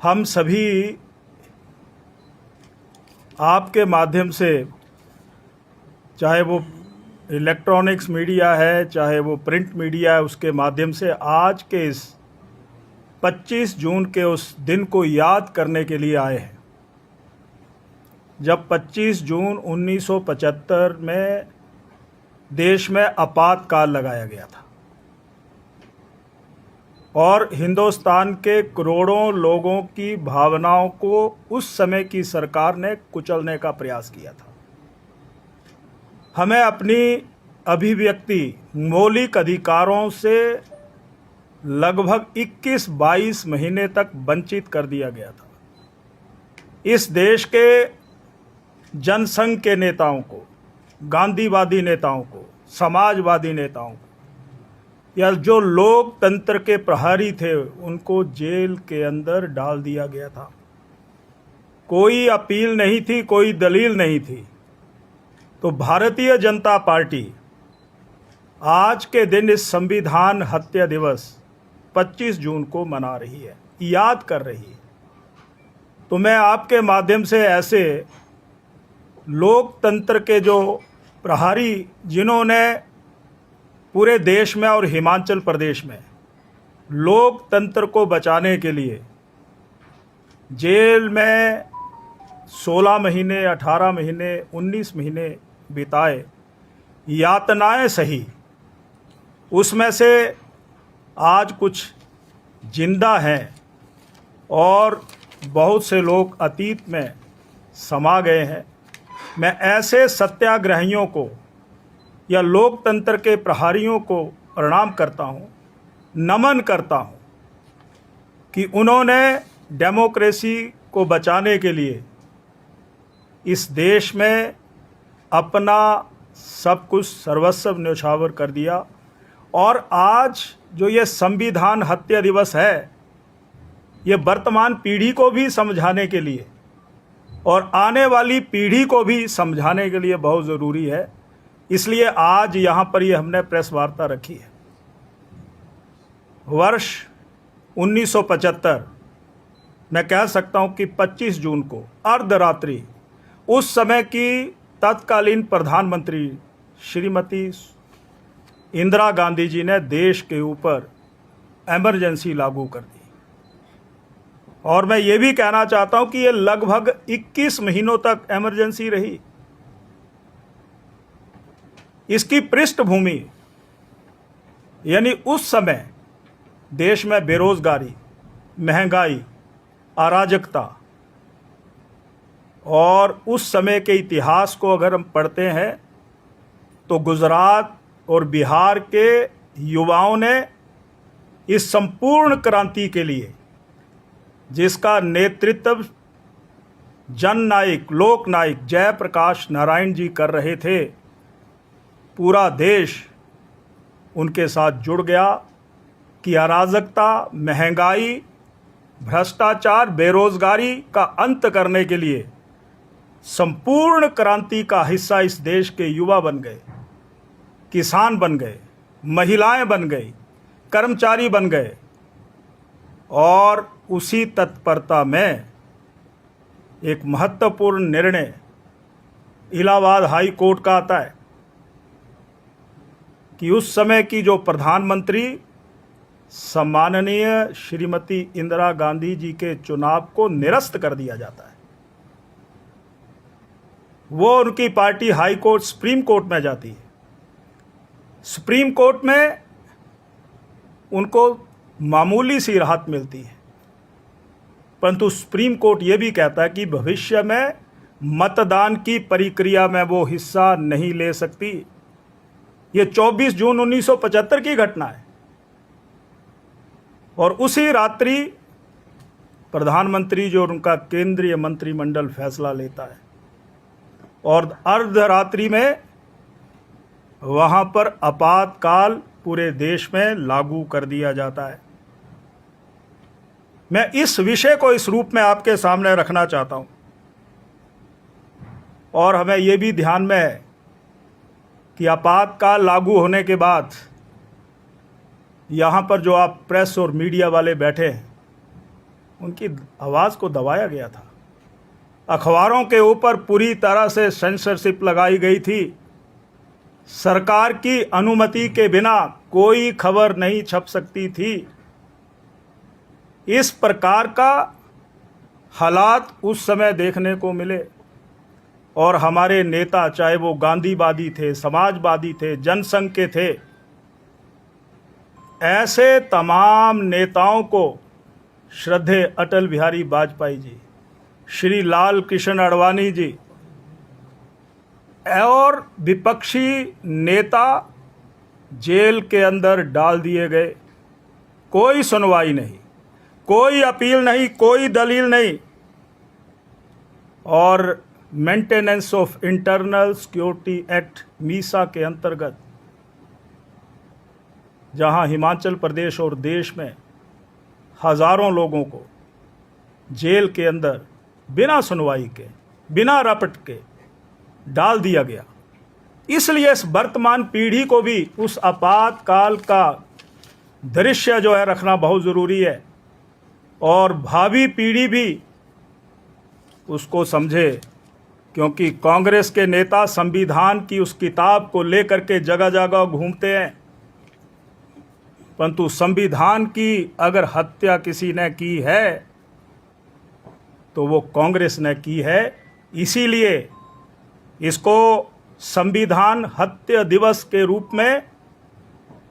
हम सभी आपके माध्यम से, चाहे वो इलेक्ट्रॉनिक्स मीडिया है, चाहे वो प्रिंट मीडिया है, उसके माध्यम से आज के इस 25 जून के उस दिन को याद करने के लिए आए हैं जब 25 जून 1975 में देश में आपातकाल लगाया गया था और हिंदुस्तान के करोड़ों लोगों की भावनाओं को उस समय की सरकार ने कुचलने का प्रयास किया था। हमें अपनी अभिव्यक्ति मौलिक अधिकारों से लगभग 21-22 महीने तक वंचित कर दिया गया था। इस देश के जनसंघ के नेताओं को, गांधीवादी नेताओं को, समाजवादी नेताओं को, या जो लोकतंत्र के प्रहरी थे, उनको जेल के अंदर डाल दिया गया था। कोई अपील नहीं थी, कोई दलील नहीं थी। तो भारतीय जनता पार्टी आज के दिन इस संविधान हत्या दिवस 25 जून को मना रही है, याद कर रही है। तो मैं आपके माध्यम से ऐसे लोकतंत्र के जो प्रहरी, जिन्होंने पूरे देश में और हिमाचल प्रदेश में लोकतंत्र को बचाने के लिए जेल में 16 महीने, 18 महीने, 19 महीने बिताए, यातनाएं सही, उसमें से आज कुछ जिंदा हैं और बहुत से लोग अतीत में समा गए हैं। मैं ऐसे सत्याग्रहियों को या लोकतंत्र के प्रहरियों को प्रणाम करता हूँ, नमन करता हूँ कि उन्होंने डेमोक्रेसी को बचाने के लिए इस देश में अपना सब कुछ सर्वस्व न्यौछावर कर दिया। और आज जो ये संविधान हत्या दिवस है, ये वर्तमान पीढ़ी को भी समझाने के लिए और आने वाली पीढ़ी को भी समझाने के लिए बहुत ज़रूरी है। इसलिए आज यहाँ पर ये हमने प्रेस वार्ता रखी है। वर्ष 1975, मैं कह सकता हूँ कि 25 जून को अर्धरात्रि, उस समय की तत्कालीन प्रधानमंत्री श्रीमती इंदिरा गांधी जी ने देश के ऊपर इमरजेंसी लागू कर दी। और मैं ये भी कहना चाहता हूँ कि ये लगभग 21 महीनों तक इमरजेंसी रही। इसकी पृष्ठभूमि यानी उस समय देश में बेरोजगारी, महंगाई, अराजकता, और उस समय के इतिहास को अगर हम पढ़ते हैं तो गुजरात और बिहार के युवाओं ने इस संपूर्ण क्रांति के लिए, जिसका नेतृत्व जननायक, लोकनायक जयप्रकाश नारायण जी कर रहे थे, पूरा देश उनके साथ जुड़ गया कि अराजकता, महंगाई, भ्रष्टाचार, बेरोजगारी का अंत करने के लिए संपूर्ण क्रांति का हिस्सा इस देश के युवा बन गए, किसान बन गए, महिलाएं बन गई, कर्मचारी बन गए। और उसी तत्परता में एक महत्वपूर्ण निर्णय इलाहाबाद हाई कोर्ट का आता है कि उस समय की जो प्रधानमंत्री सम्माननीय श्रीमती इंदिरा गांधी जी के चुनाव को निरस्त कर दिया जाता है। वो उनकी party high court, supreme court में जाती है। सुप्रीम कोर्ट में उनको मामूली सी राहत मिलती है, परंतु सुप्रीम कोर्ट ये भी कहता है कि भविष्य में मतदान की प्रक्रिया में वो हिस्सा नहीं ले सकती। ये 24 जून 1975 की घटना है। और उसी रात्रि प्रधानमंत्री जो उनका केंद्रीय मंत्रिमंडल फैसला लेता है और अर्धरात्रि में वहां पर आपातकाल पूरे देश में लागू कर दिया जाता है। मैं इस विषय को इस रूप में आपके सामने रखना चाहता हूं। और हमें यह भी ध्यान में है कि आपातकाल लागू होने के बाद यहाँ पर जो आप प्रेस और मीडिया वाले बैठे हैं, उनकी आवाज़ को दबाया गया था। अखबारों के ऊपर पूरी तरह से सेंसरशिप लगाई गई थी। सरकार की अनुमति के बिना कोई खबर नहीं छप सकती थी। इस प्रकार का हालात उस समय देखने को मिले और हमारे नेता, चाहे वो गांधीवादी थे, समाजवादी थे, जनसंघ के थे, ऐसे तमाम नेताओं को श्रद्धेय अटल बिहारी वाजपेयी जी, श्री लाल कृष्ण आडवाणी जी और विपक्षी नेता जेल के अंदर डाल दिए गए। कोई सुनवाई नहीं, कोई अपील नहीं, कोई दलील नहीं। और maintenance of internal security act Misa के अंतर्गत जहां हिमाचल प्रदेश और देश में हजारों लोगों को जेल के अंदर बिना सुनवाई के, बिना रपट के डाल दिया गया। इसलिए इस वर्तमान पीढ़ी को भी उस आपातकाल का दृश्य जो है रखना बहुत ज़रूरी है और भावी पीढ़ी भी उसको समझे, क्योंकि कांग्रेस के नेता संविधान की उस किताब को लेकर के जगह जगह घूमते हैं, परंतु संविधान की अगर हत्या किसी ने की है तो वो कांग्रेस ने की है। इसीलिए इसको संविधान हत्या दिवस के रूप में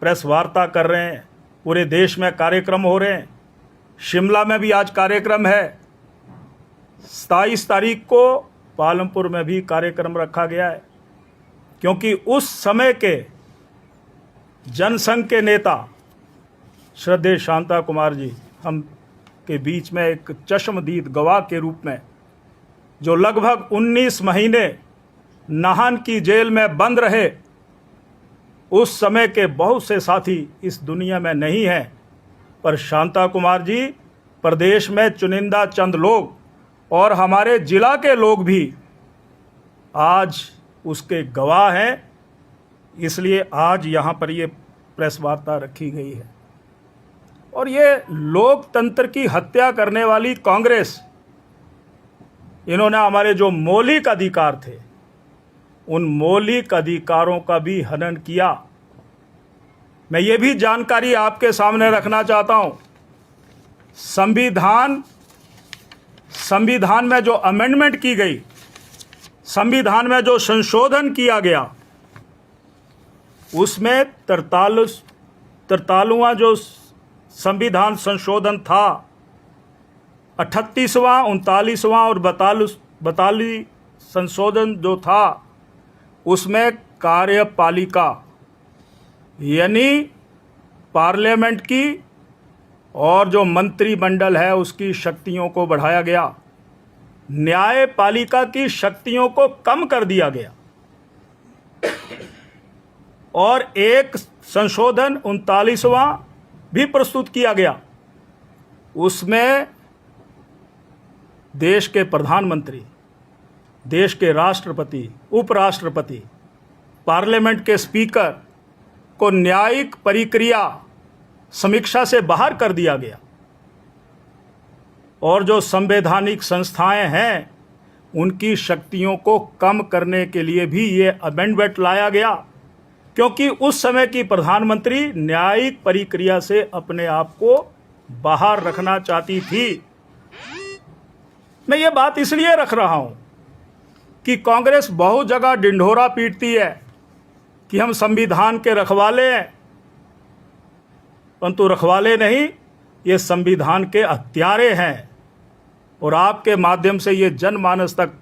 प्रेस वार्ता कर रहे हैं। पूरे देश में कार्यक्रम हो रहे हैं। शिमला में भी आज कार्यक्रम है। 27 तारीख को पालमपुर में भी कार्यक्रम रखा गया है, क्योंकि उस समय के जनसंघ के नेता श्रद्धेय शांता कुमार जी हम के बीच में एक चश्मदीद गवाह के रूप में, जो लगभग 19 महीने नाहन की जेल में बंद रहे, उस समय के बहुत से साथी इस दुनिया में नहीं हैं, पर शांता कुमार जी प्रदेश में चुनिंदा चंद लोग और हमारे जिला के लोग भी आज उसके गवाह हैं। इसलिए आज यहाँ पर ये प्रेस वार्ता रखी गई है। और ये लोकतंत्र की हत्या करने वाली कांग्रेस, इन्होंने हमारे जो मौलिक अधिकार थे उन मौलिक अधिकारों का भी हनन किया। मैं ये भी जानकारी आपके सामने रखना चाहता हूं, संविधान में जो अमेंडमेंट की गई, संविधान में जो संशोधन किया गया, उसमें 43वां जो संविधान संशोधन था, 38वां, 39वां और 42 संशोधन जो था, उसमें कार्यपालिका यानी पार्लियामेंट की और जो मंत्रिमंडल है उसकी शक्तियों को बढ़ाया गया, न्यायपालिका की शक्तियों को कम कर दिया गया। और एक संशोधन 39वां भी प्रस्तुत किया गया। उसमें देश के प्रधानमंत्री, देश के राष्ट्रपति, उपराष्ट्रपति, पार्लियामेंट के स्पीकर को न्यायिक प्रक्रिया समीक्षा से बाहर कर दिया गया। और जो संवैधानिक संस्थाएं हैं उनकी शक्तियों को कम करने के लिए भी ये अमेंडमेंट लाया गया, क्योंकि उस समय की प्रधानमंत्री न्यायिक प्रक्रिया से अपने आप को बाहर रखना चाहती थी। मैं ये बात इसलिए रख रहा हूं कि कांग्रेस बहुत जगह ढिंढोरा पीटती है कि हम संविधान के रखवाले हैं, परंतु रखवाले नहीं, ये संविधान के हत्यारे हैं। और आपके माध्यम से ये जनमानस तक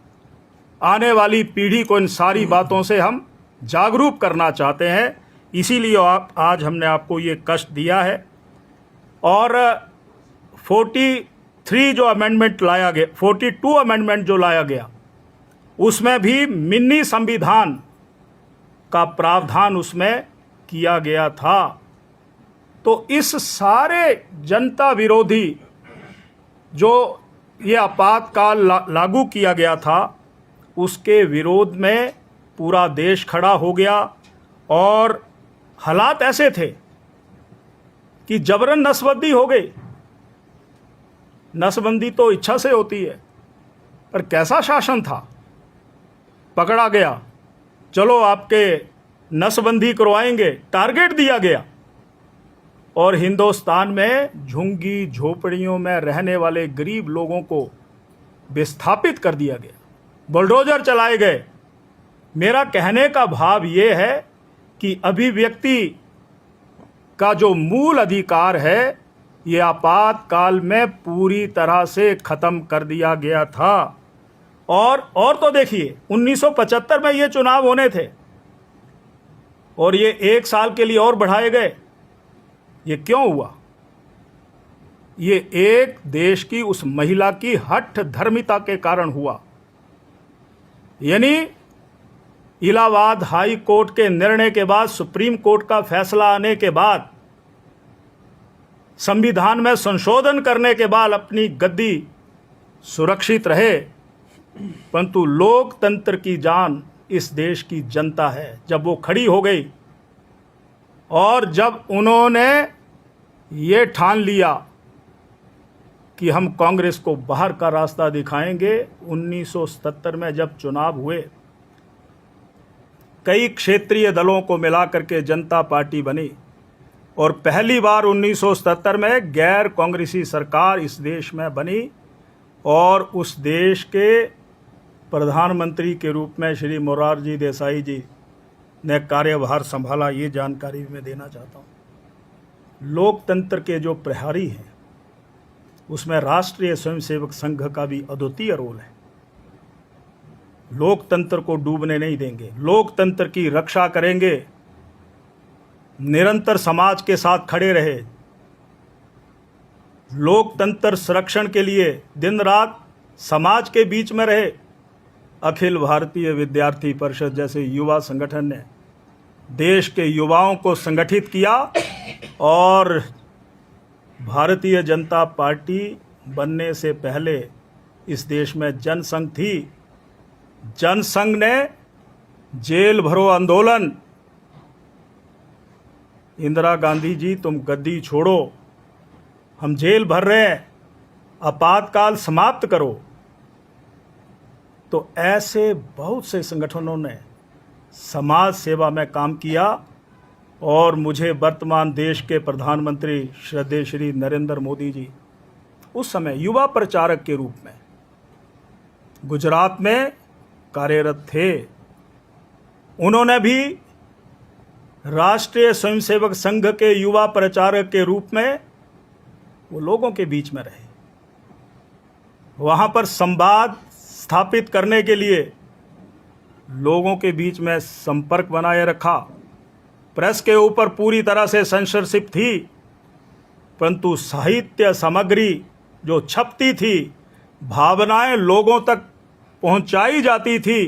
आने वाली पीढ़ी को इन सारी बातों से हम जागरूक करना चाहते हैं। इसीलिए आज हमने आपको ये कष्ट दिया है। और 43 जो अमेंडमेंट लाया गया, 42 अमेंडमेंट जो लाया गया, उसमें भी मिनी संविधान का प्रावधान उसमें किया गया था। तो इस सारे जनता विरोधी जो ये आपातकाल लागू किया गया था, उसके विरोध में पूरा देश खड़ा हो गया। और हालात ऐसे थे कि जबरन नसबंदी हो गई। नसबंदी तो इच्छा से होती है, पर कैसा शासन था। पकड़ा गया, चलो आपके नसबंदी करवाएंगे, टारगेट दिया गया, और हिंदुस्तान में झुग्गी झोपड़ियों में रहने वाले गरीब लोगों को विस्थापित कर दिया गया, बुलडोजर चलाए गए। मेरा कहने का भाव ये है कि अभिव्यक्ति का जो मूल अधिकार है, ये आपातकाल में पूरी तरह से खत्म कर दिया गया था। और तो देखिए, 1975 में ये चुनाव होने थे और ये 1 साल के लिए और बढ़ाए गए। ये क्यों हुआ? ये एक देश की उस महिला की हठ धर्मिता के कारण हुआ। यानी इलाहाबाद हाई कोर्ट के निर्णय के बाद, सुप्रीम कोर्ट का फैसला आने के बाद, संविधान में संशोधन करने के बाद अपनी गद्दी सुरक्षित रहे, परंतु लोकतंत्र की जान इस देश की जनता है। जब वो खड़ी हो गई और जब उन्होंने ये ठान लिया कि हम कांग्रेस को बाहर का रास्ता दिखाएंगे, 1977 में जब चुनाव हुए, कई क्षेत्रीय दलों को मिलाकर के जनता पार्टी बनी और पहली बार 1977 में गैर कांग्रेसी सरकार इस देश में बनी और उस देश के प्रधानमंत्री के रूप में श्री मोरारजी देसाई जी ने कार्यभार संभाला। ये जानकारी भी मैं देना चाहता हूँ। लोकतंत्र के जो प्रहरी हैं, उसमें राष्ट्रीय स्वयंसेवक संघ का भी अद्वितीय रोल है। लोकतंत्र को डूबने नहीं देंगे, लोकतंत्र की रक्षा करेंगे, निरंतर समाज के साथ खड़े रहे, लोकतंत्र संरक्षण के लिए दिन रात समाज के बीच में रहे। अखिल भारतीय विद्यार्थी परिषद जैसे युवा संगठन ने देश के युवाओं को संगठित किया और भारतीय जनता पार्टी बनने से पहले इस देश में जनसंघ थी। जनसंघ ने जेल भरो आंदोलन, इंदिरा गांधी जी तुम गद्दी छोड़ो, हम जेल भर रहे हैं, आपातकाल समाप्त करो। तो ऐसे बहुत से संगठनों ने समाज सेवा में काम किया और मुझे वर्तमान देश के प्रधानमंत्री श्रद्धेय श्री नरेंद्र मोदी जी उस समय युवा प्रचारक के रूप में गुजरात में कार्यरत थे। उन्होंने भी राष्ट्रीय स्वयंसेवक संघ के युवा प्रचारक के रूप में वो लोगों के बीच में रहे, वहाँ पर संवाद स्थापित करने के लिए लोगों के बीच में संपर्क बनाए रखा। प्रेस के ऊपर पूरी तरह से सेंसरशिप थी, परंतु साहित्य सामग्री जो छपती थी, भावनाएं लोगों तक पहुंचाई जाती थी।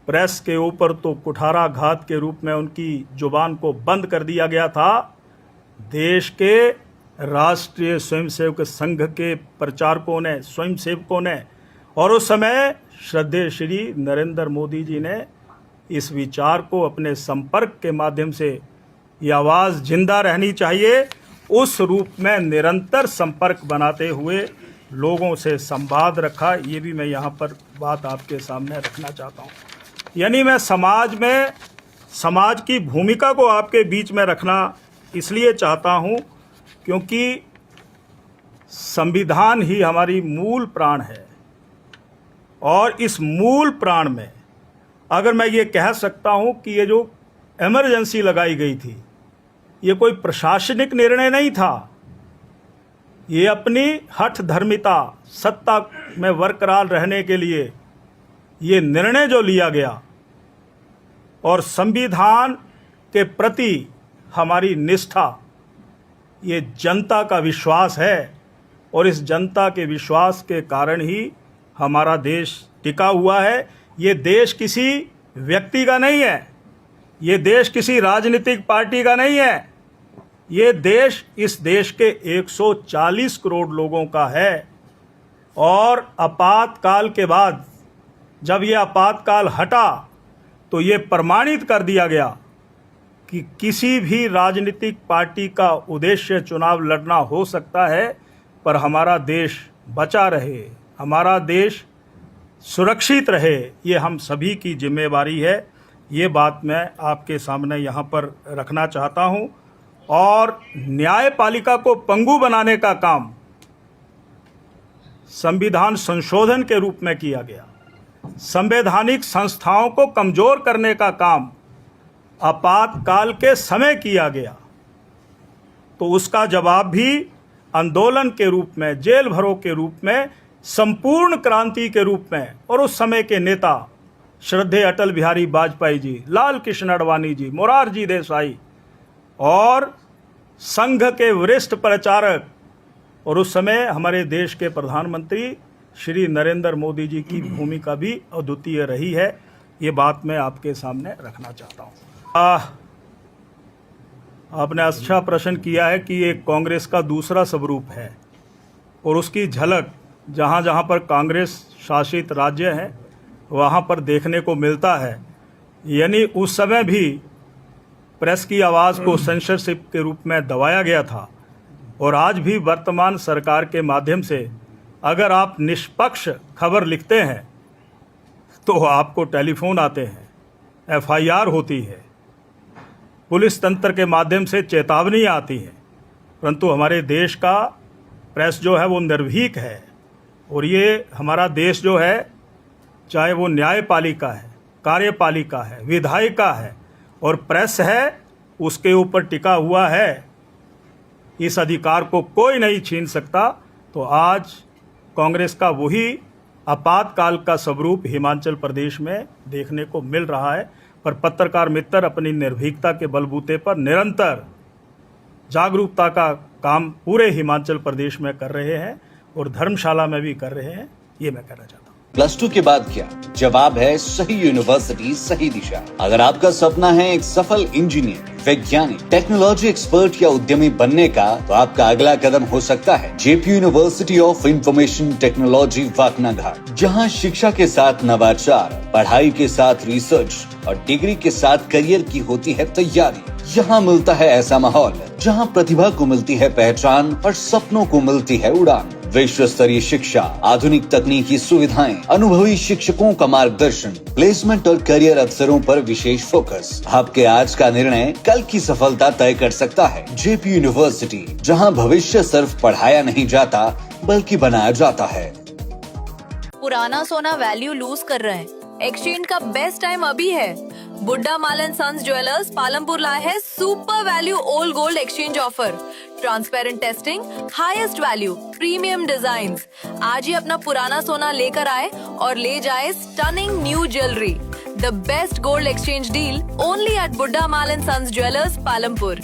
प्रेस के ऊपर तो कुठाराघात के रूप में उनकी जुबान को बंद कर दिया गया था। देश के राष्ट्रीय स्वयंसेवक संघ के प्रचारकों ने, स्वयंसेवकों ने, और उस समय श्रद्धेय श्री नरेंद्र मोदी जी ने इस विचार को अपने संपर्क के माध्यम से, ये आवाज़ जिंदा रहनी चाहिए, उस रूप में निरंतर संपर्क बनाते हुए लोगों से संवाद रखा। ये भी मैं यहाँ पर बात आपके सामने रखना चाहता हूँ। यानी मैं समाज में, समाज की भूमिका को आपके बीच में रखना इसलिए चाहता हूँ क्योंकि संविधान ही हमारी मूल प्राण है और इस मूल प्राण में अगर मैं ये कह सकता हूँ कि ये जो इमरजेंसी लगाई गई थी, ये कोई प्रशासनिक निर्णय नहीं था, ये अपनी हठ धर्मिता, सत्ता में बरकरार रहने के लिए ये निर्णय जो लिया गया और संविधान के प्रति हमारी निष्ठा, ये जनता का विश्वास है और इस जनता के विश्वास के कारण ही हमारा देश टिका हुआ है। ये देश किसी व्यक्ति का नहीं है, ये देश किसी राजनीतिक पार्टी का नहीं है, ये देश इस देश के 140 करोड़ लोगों का है। और आपातकाल के बाद जब ये आपातकाल हटा तो ये प्रमाणित कर दिया गया कि किसी भी राजनीतिक पार्टी का उद्देश्य चुनाव लड़ना हो सकता है, पर हमारा देश बचा रहे, हमारा देश सुरक्षित रहे, ये हम सभी की जिम्मेवारी है। ये बात मैं आपके सामने यहाँ पर रखना चाहता हूँ। और न्यायपालिका को पंगु बनाने का काम संविधान संशोधन के रूप में किया गया, संवैधानिक संस्थाओं को कमजोर करने का काम आपातकाल के समय किया गया, तो उसका जवाब भी आंदोलन के रूप में, जेल भरों के रूप में, संपूर्ण क्रांति के रूप में। और उस समय के नेता श्रद्धेय अटल बिहारी वाजपेयी जी, लाल कृष्ण आडवाणी जी, मोरारजी देसाई और संघ के वरिष्ठ प्रचारक और उस समय हमारे देश के प्रधानमंत्री श्री नरेंद्र मोदी जी की भूमिका भी अद्वितीय रही है। ये बात मैं आपके सामने रखना चाहता हूँ। आपने अच्छा प्रश्न किया है कि ये कांग्रेस का दूसरा स्वरूप है और उसकी झलक जहाँ जहाँ पर कांग्रेस शासित राज्य हैं वहाँ पर देखने को मिलता है। यानी उस समय भी प्रेस की आवाज़ को सेंसरशिप के रूप में दबाया गया था और आज भी वर्तमान सरकार के माध्यम से अगर आप निष्पक्ष खबर लिखते हैं तो आपको टेलीफोन आते हैं, एफआईआर होती है, पुलिस तंत्र के माध्यम से चेतावनी आती है, परंतु हमारे देश का प्रेस जो है वो निर्भीक है। और ये हमारा देश जो है, चाहे वो न्यायपालिका है, कार्यपालिका है, विधायिका है और प्रेस है, उसके ऊपर टिका हुआ है। इस अधिकार को कोई नहीं छीन सकता। तो आज कांग्रेस का वही आपातकाल का स्वरूप हिमाचल प्रदेश में देखने को मिल रहा है। पर पत्रकार मित्र अपनी निर्भीकता के बलबूते पर निरंतर जागरूकता का काम पूरे हिमाचल प्रदेश में कर रहे हैं और धर्मशाला में भी कर रहे हैं। ये मैं कहना चाहता हूँ। +2 के बाद क्या? जवाब है सही यूनिवर्सिटी, सही दिशा। अगर आपका सपना है एक सफल इंजीनियर, वैज्ञानिक, टेक्नोलॉजी एक्सपर्ट या उद्यमी बनने का, तो आपका अगला कदम हो सकता है JP university of information technology Waknaghat, जहां शिक्षा के साथ नवाचार, पढ़ाई के साथ रिसर्च और डिग्री के साथ करियर की होती है तैयारी। यहाँ मिलता है ऐसा माहौल जहाँ प्रतिभा को मिलती है पहचान और सपनों को मिलती है उड़ान। विश्व स्तरीय शिक्षा, आधुनिक तकनीकी सुविधाएं, अनुभवी शिक्षकों का मार्गदर्शन, प्लेसमेंट और करियर अवसरों पर विशेष फोकस। आपके आज का निर्णय कल की सफलता तय कर सकता है। जेपी यूनिवर्सिटी, जहां भविष्य सिर्फ पढ़ाया नहीं जाता बल्कि बनाया जाता है। पुराना सोना वैल्यू लूज कर रहे हैं, एक्सचेंज का बेस्ट टाइम अभी है। बुड्ढा Mal and sons jewellers Palampur लाए है super value old gold exchange offer. Transparent testing, highest value, premium designs. आज ही अपना पुराना सोना लेकर आए और ले जाए stunning new jewellery. The best gold exchange deal only at Buddha Mal and sons jewellers Palampur.